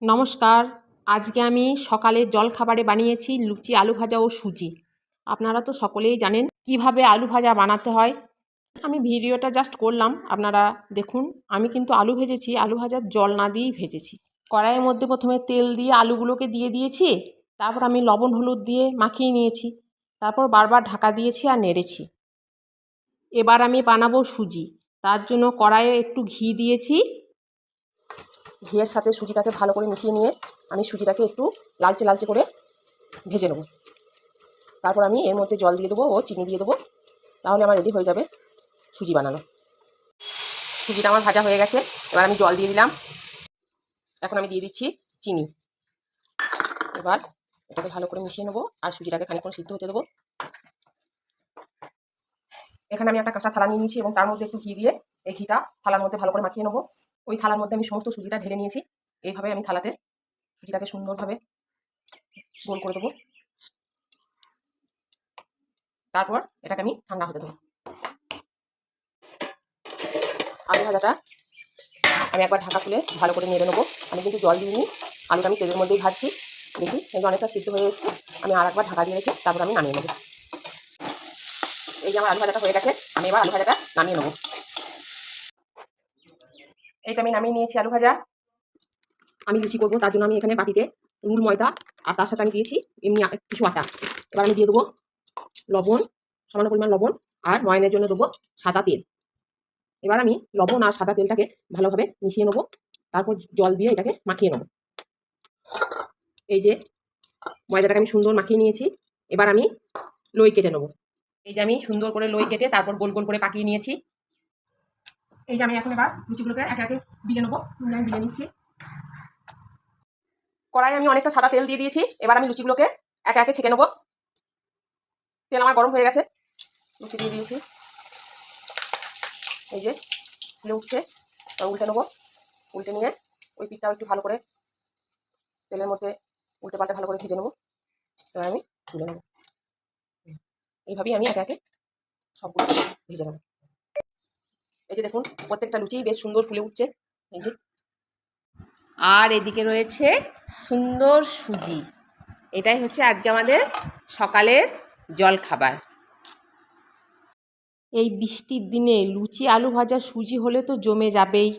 নমস্কার। আজকে আমি সকালে জলখাবারে বানিয়েছি লুচি, আলু ভাজা ও সুজি। আপনারা তো সকলেই জানেন কিভাবে আলু ভাজা বানাতে হয়। আমি ভিডিওটা জাস্ট করলাম, আপনারা দেখুন। আমি কিন্তু আলু ভেজেছি, আলু ভাজার জল না দিয়েই ভেজেছি। কড়াইয়ের মধ্যে প্রথমে তেল দিয়ে আলুগুলোকে দিয়ে দিয়েছি, তারপর আমি লবণ হলুদ দিয়ে মাখিয়ে নিয়েছি, তারপর বারবার ঢাকা দিয়েছি আর নেড়েছি। এবার আমি বানাবো সুজি। তার জন্য কড়াইয়ে একটু ঘি দিয়েছি। ঘিয়ের সাথে সুজিটাকে ভালো করে মিশিয়ে নিয়ে আমি সুজিটাকে একটু লালচে লালচে করে ভেজে নেব। তারপর আমি এর মধ্যে জল দিয়ে দেবো ও চিনি দিয়ে দেবো, তাহলে আমার রেডি হয়ে যাবে সুজি বানানো। সুজিটা আমার ভাজা হয়ে গেছে, এবার আমি জল দিয়ে দিলাম। এখন আমি দিয়ে দিচ্ছি চিনি। এবার এটাকে ভালো করে মিশিয়ে নেবো আর সুজিটাকে খানিকক্ষণ সিদ্ধ হতে দেবো। এখানে আমি একটা কাঁচা থালা নিয়ে নিয়েছি এবং তার মধ্যে একটু ঘি দিয়ে এই ঘিটা থালার মধ্যে ভালো করে মাখিয়ে নেবো। ওই থালার মধ্যে আমি সমস্ত সুজিটা ঢেলে নিয়েছি। এইভাবে আমি থালাতে সুজিটাকে সুন্দরভাবে গোল করে দেবো। তারপর এটাকে আমি ঠান্ডা হতে দেবো। আলু ভাজাটা আমি একবার ঢাকা খুলে ভালো করে নেড়ে নেবো। আমি কিন্তু জল দিইনি, আলুটা আমি তেলের মধ্যেই ভাজছি। দেখি এই যে অনেকটা সিদ্ধ হয়ে এসেছে, আমি আর একবার ঢাকা দিয়ে রেখে তারপর আমি নামিয়ে নেবো। এই যে আমার আলু ভাজাটা হয়ে গেছে, আমি এবার আলু ভাজাটা নামিয়ে নেবো। এইটা আমি নামিয়ে নিয়েছি আলু ভাজা। আমি লুচি করবো, তার জন্য আমি এখানে বাটিতে রুল ময়দা আর তার সাথে আমি দিয়েছি এমনি কিছু আটা। এবার আমি দিয়ে দেবো লবণ, সামান্য পরিমাণ লবণ, আর ময়ানের জন্য দেবো সাদা তেল। এবার আমি লবণ আর সাদা তেলটাকে ভালোভাবে মিশিয়ে নেবো, তারপর জল দিয়ে এটাকে মাখিয়ে নেবো। এই যে ময়দাটাকে আমি সুন্দর মাখিয়ে নিয়েছি, এবার আমি লই কেটে নেবো। এই যে আমি সুন্দর করে লই কেটে তারপর গোল গোল করে পাকিয়ে নিয়েছি। এই যে আমি এখন এবার লুচিগুলোকে একে একে বিলে নেবো। আমি বিলে নিচ্ছি। কড়াই আমি অনেকটা সাদা তেল দিয়ে দিয়েছি, এবার আমি লুচিগুলোকে একে একে ছেঁকে নেবো। তেল আমার গরম হয়ে গেছে, লুচি দিয়ে দিয়েছি। এই যে ফুলে উঠছে, উল্টে নেবো। উল্টে নিয়ে ওই পিঠটাও একটু ভালো করে তেলের মধ্যে উল্টে পাল্টে ভালো করে ভেজে নেবো। এবার আমি তুলে নেবো। এইভাবেই আমি একে একে সবগুলো ভেজে নেবো। এই যে দেখুন প্রত্যেকটা লুচি বেশ সুন্দর ফুলে উঠছে। এই যে, আর এদিকে রয়েছে সুন্দর সুজি। এটাই হচ্ছে আজকে আমাদের সকালের জলখাবার। এই বৃষ্টির দিনে লুচি, আলু ভাজা, সুজি হলে তো জমে যাবেই।